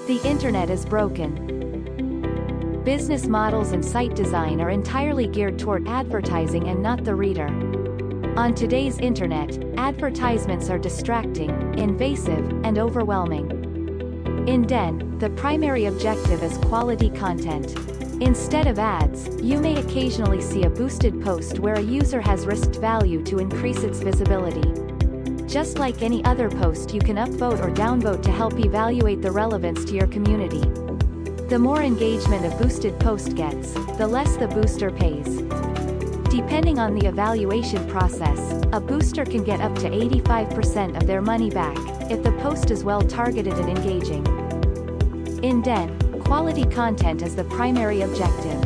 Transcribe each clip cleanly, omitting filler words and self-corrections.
The internet is broken. Business models and site design are entirely geared toward advertising and not the reader. On today's internet, advertisements are distracting, invasive, and overwhelming. In Den, the primary objective is quality content. Instead of ads, you may occasionally see a boosted post where a user has risked value to increase its visibility. Just like any other post, you can upvote or downvote to help evaluate the relevance to your community. The more engagement a boosted post gets, the less the booster pays. Depending on the evaluation process, a booster can get up to 85% of their money back, if the post is well targeted and engaging. In Den, quality content is the primary objective.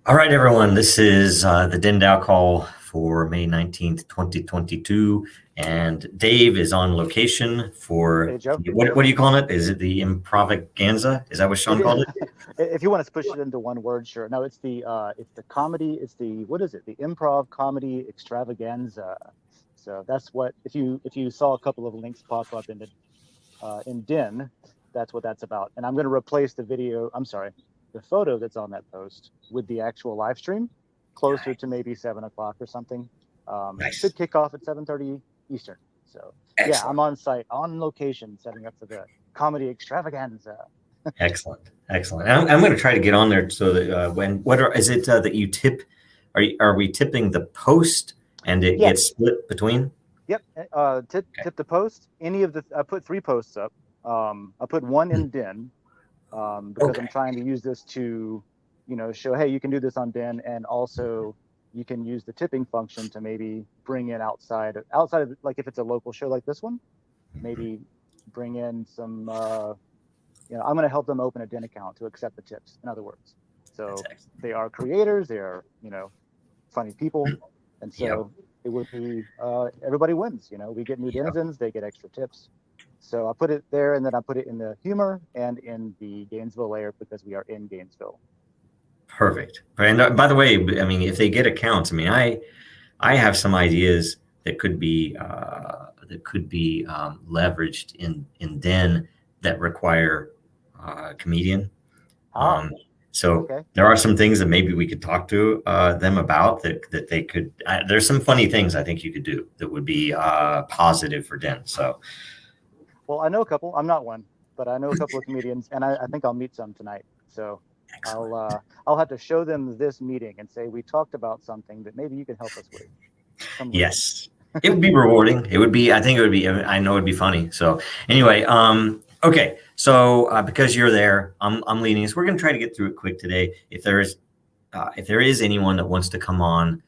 All right, everyone, this is the DENDAO Call for May 19th, 2022, and Dave is on location for, Hey, Joe. what are you calling it? Is it the improvaganza? Is that what Sean called it? If you want to push it into one word, sure. No, it's the comedy, what is it? The improv comedy extravaganza. So that's what, if you saw a couple of links pop up in Den, that's what that's about. And I'm going to replace the photo that's on that post with the actual live stream, closer to maybe 7 o'clock or something. Nice. Should kick off at 7:30 Eastern. So Excellent. Yeah, I'm on site, on location, setting up for the comedy extravaganza. Excellent. I'm going to try to get on there so that is it that you tip? Are we tipping the post and it gets split between? Yep. Tip the post. I put 3 posts up. I put one in Den. Because I'm trying to use this to, show, hey, you can do this on Den, and also you can use the tipping function to maybe bring in outside of, like, if it's a local show like this one, maybe bring in some, I'm going to help them open a Den account to accept the tips, in other words. So they are creators, they are, funny people, and so it would be, everybody wins, we get new denizens, they get extra tips. So I put it there, and then I put it in the humor and in the Gainesville layer because we are in Gainesville. Perfect. And by the way, I mean, if they get accounts, I mean, I have some ideas that could be leveraged in Den that require a comedian. There are some things that maybe we could talk to them about that they could. There's some funny things I think you could do that would be positive for Den. So. Well, I know a couple. I'm not one, but I know a couple of comedians, and I think I'll meet some tonight. So I'll have to show them this meeting and say we talked about something that maybe you can help us with. Yes, it would be rewarding. It would be. I think it would be. I know it'd be funny. So anyway, okay. So because you're there, I'm leading us. We're going to try to get through it quick today. If there is anyone that wants to come on,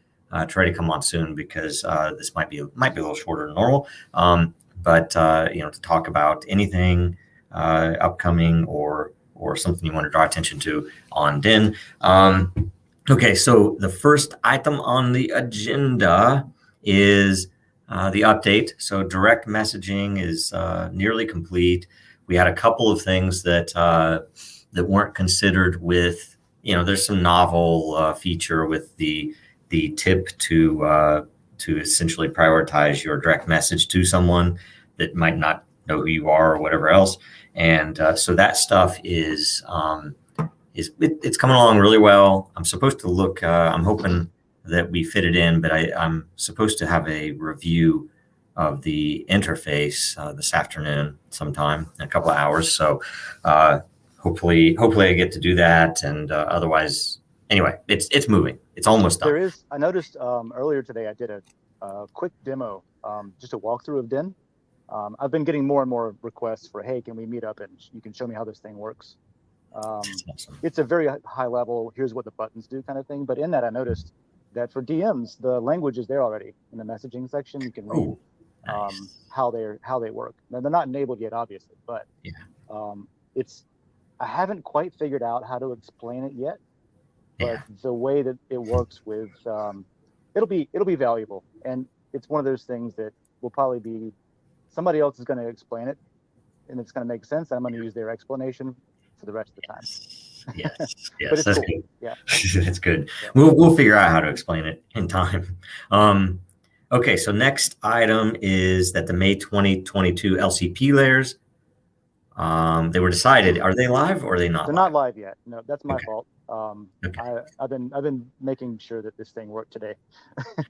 try to come on soon because this might be a little shorter than normal. But to talk about anything upcoming or something you want to draw attention to on Den. Okay, so the first item on the agenda is the update. So direct messaging is nearly complete. We had a couple of things that weren't considered with, there's some novel feature with the tip to essentially prioritize your direct message to someone that might not know who you are or whatever else. And so that stuff it's coming along really well. I'm supposed to look, I'm hoping that we fit it in, but I'm supposed to have a review of the interface this afternoon sometime in a couple of hours. So hopefully I get to do that. And otherwise, anyway, it's moving. It's almost done. I noticed earlier today I did a quick demo, just a walkthrough of Den. I've been getting more and more requests for, hey, can we meet up and you can show me how this thing works. Awesome. It's a very high level, here's what the buttons do kind of thing. But in that, I noticed that for DMs, the language is there already in the messaging section. You can read how they work. Now, they're not enabled yet, obviously, but I haven't quite figured out how to explain it yet. But the way that it works with, it'll be valuable. And it's one of those things that will probably be, somebody else is going to explain it and it's going to make sense. I'm going to use their explanation for the rest of the time. Yes, But yes, it's that's cool. good. Yeah. That's good. Yeah. We'll figure out how to explain it in time. Okay, so next item is that the May 2022 LCP layers, they were decided. Are they live or are they not They're live? not live yet. No, that's my Okay. fault. Okay. I've been making sure that this thing worked today.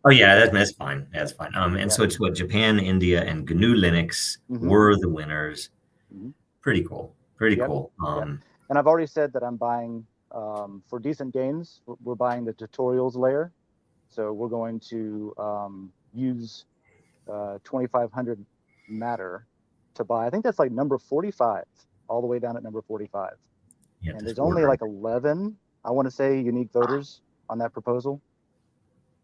Oh yeah, that's fine. That's fine. And Yeah. so it's what Japan, India, and GNU Linux Mm-hmm. were the winners. Mm-hmm. Pretty cool. Pretty Yep. cool. Yep. And I've already said that I'm buying for decent gains. We're buying the tutorials layer, so we're going to use 2500 matter to buy. I think that's like number 45, all the way down at number 45. Yeah, And this there's only border. like 11, I want to say, unique voters on that proposal.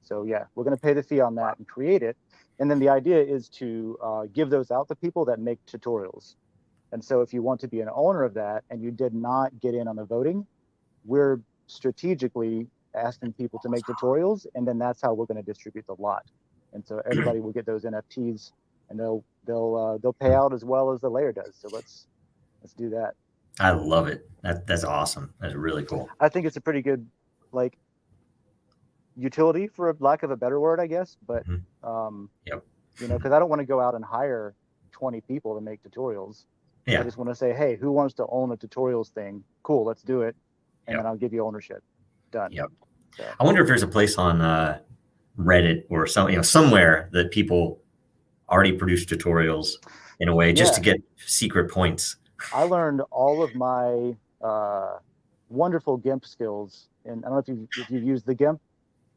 So yeah, we're going to pay the fee on that and create it. And then the idea is to give those out to people that make tutorials. And so if you want to be an owner of that and you did not get in on the voting, we're strategically asking people to make tutorials, and then that's how we're going to distribute the lot. And so everybody will get those NFTs, and they'll pay out as well as the layer does. So let's do that. I love it. That's awesome. That's really cool. I think it's a pretty good like utility, for lack of a better word, I guess. But Yep. you know, because I don't want to go out and hire 20 people to make tutorials. Yeah. I just want to say, hey, who wants to own a tutorials thing? Cool, let's do it, and then I'll give you ownership. Done. Yep. So. I wonder if there's a place on Reddit or somewhere that people already produce tutorials in a way just to get secret points. I learned all of my wonderful GIMP skills, and I don't know if you've used the GIMP,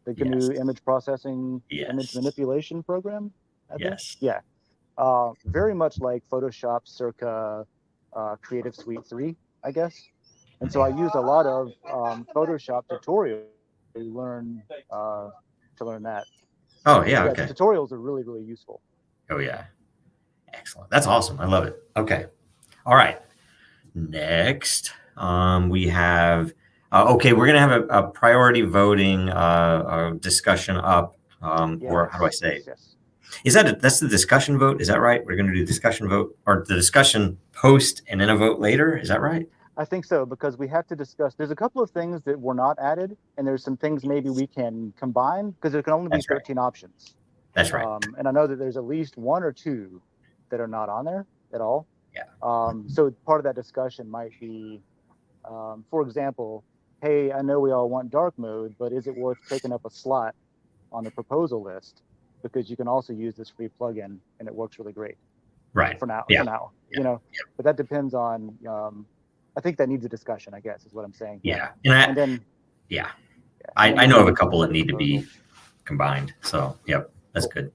the GNU image processing, image manipulation program. I think. Yeah. Very much like Photoshop circa Creative Suite 3, I guess. And so I used a lot of Photoshop tutorials to learn that. Oh yeah, okay. Tutorials are really, really useful. Oh yeah, excellent. That's awesome. I love it. Okay, all right. Next, we have. Okay, we're gonna have a priority voting discussion up. Or how do I say? Yes. Is that's the discussion vote? Is that right? We're going to do discussion vote or the discussion post and then a vote later. Is that right? I think so, because we have to discuss. There's a couple of things that were not added, and there's some things maybe we can combine because there can only be 13 options. That's right. And I know that there's at least one or two that are not on there at all. Yeah. So part of that discussion might be, for example, hey, I know we all want dark mode, but is it worth taking up a slot on the proposal list? Because you can also use this free plugin and it works really great. Right. For now. Yeah. For now. You know, but that depends on. I think that needs a discussion, I guess, is what I'm saying. Yeah. And then. Yeah. I know of a couple that need to be combined. So yep, that's good.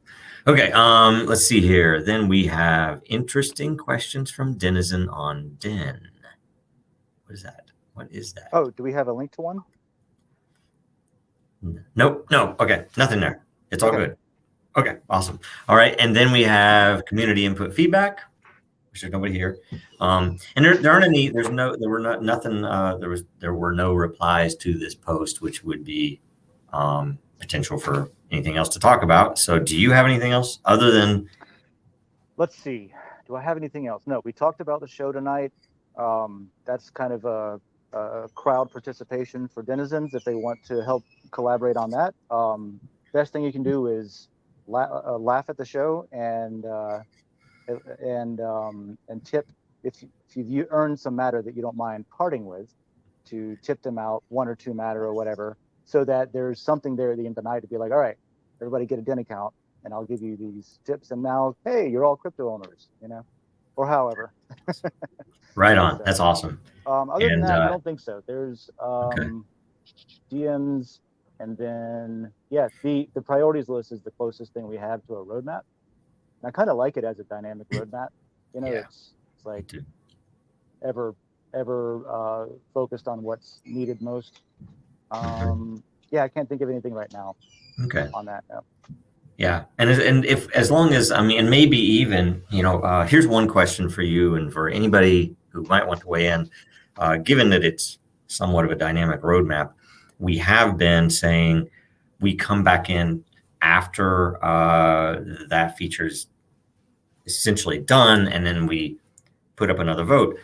Okay. Let's see here. Then we have interesting questions from Denizen on Den. What is that? What is that? Oh, do we have a link to one? Nope. No. Okay. Nothing there. It's all good. Okay, awesome. All right, and then we have community input feedback, which there's nobody here. And there aren't any. There were no replies to this post, which would be potential for anything else to talk about. So, do you have anything else other than? Let's see. Do I have anything else? No. We talked about the show tonight. That's kind of a crowd participation for denizens if they want to help collaborate on that. Best thing you can do is laugh at the show and tip if you earn some matter that you don't mind parting with, to tip them out 1 or 2 matter or whatever, so that there's something there at the end of the night to be like, all right, everybody get a Den account and I'll give you these tips, and now hey, you're all crypto owners, you know, or however. Right on. So, that's awesome. Other than that, I don't think so. There's DMs. And then, the priorities list is the closest thing we have to a roadmap. And I kind of like it as a dynamic roadmap. You know, it's like ever focused on what's needed most. I can't think of anything right now. Okay. On that. No. Yeah, and if as long as and maybe even here's one question for you and for anybody who might want to weigh in, given that it's somewhat of a dynamic roadmap. We have been saying we come back in after that feature is essentially done, and then we put up another vote.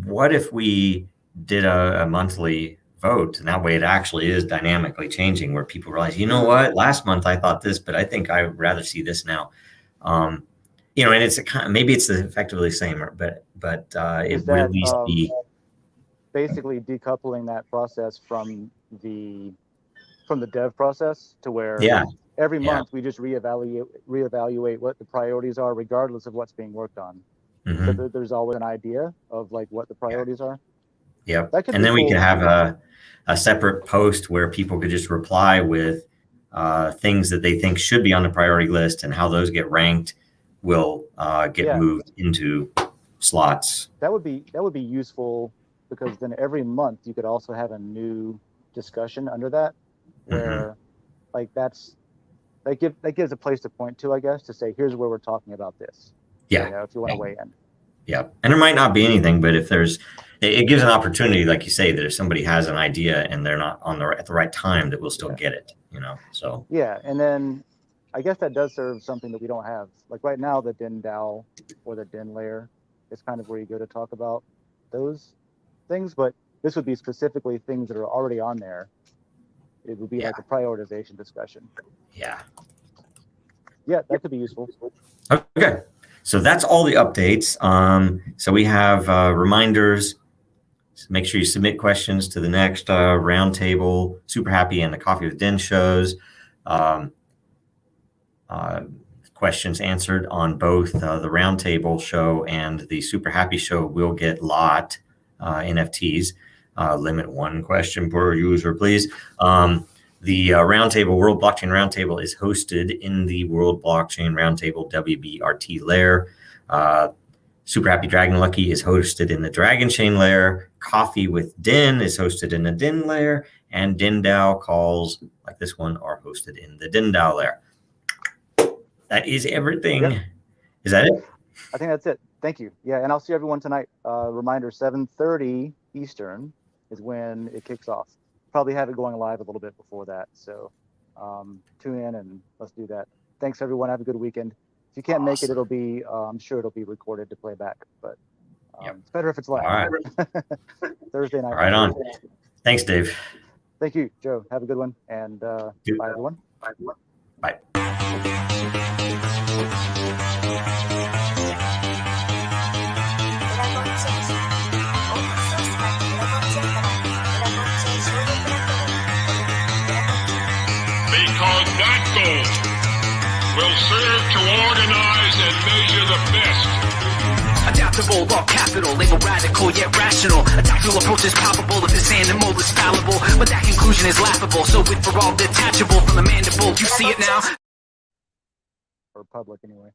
What if we did a monthly vote, and that way it actually is dynamically changing, where people realize, you know what, last month I thought this, but I think I would rather see this now. And it's a kind of, maybe it's effectively the same, but it would at least be basically decoupling that process from the dev process, to where every month we just reevaluate what the priorities are, regardless of what's being worked on. So there's always an idea of like what the priorities are. Yep. And then we could have a separate post where people could just reply with things that they think should be on the priority list, and how those get ranked will get moved into slots. That would be useful, because then every month you could also have a new discussion under that, where like that gives a place to point to, I guess, to say, here's where we're talking about this. Yeah. If you want to weigh in. Yeah. And there might not be anything, but if it gives an opportunity, like you say, that if somebody has an idea and they're not at the right time, that we'll still get it, so. Yeah. And then I guess that does serve something that we don't have. Like right now, the DENDAO or the DEN layer is kind of where you go to talk about those things, but this would be specifically things that are already on there. It would be like a prioritization discussion. Yeah. Yeah, that could be useful. Okay. So that's all the updates. So we have reminders. So make sure you submit questions to the next roundtable, Super Happy and the Coffee with Den shows. Questions answered on both the roundtable show and the Super Happy show will get lot NFTs. Limit one question per user, please. The Roundtable, World Blockchain Roundtable, is hosted in the World Blockchain Roundtable WBRT layer. Super Happy Dragon Lucky is hosted in the Dragon Chain layer. Coffee with Den is hosted in the Den layer. And DENDAO calls, like this one, are hosted in the DENDAO layer. That is everything. Yep. Is that it? I think that's it. Thank you. Yeah, and I'll see everyone tonight. Reminder, 7:30 Eastern is when it kicks off. Probably have it going live a little bit before that. So tune in and let's do that. Thanks, everyone. Have a good weekend. If you can't make it, it'll be, I'm sure it'll be recorded to play back. But it's better if it's live. All right. Thursday night. Right on. Thanks, Dave. Thank you, Joe. Have a good one. And bye, everyone. Bye, everyone. Bye. Because that goal will serve to organize and measure the best. Adaptable, all capital, label radical yet rational. A tactical approach is palpable if this animal is fallible, but that conclusion is laughable. So with for all detachable from the mandible, you see it now. Or public anyway.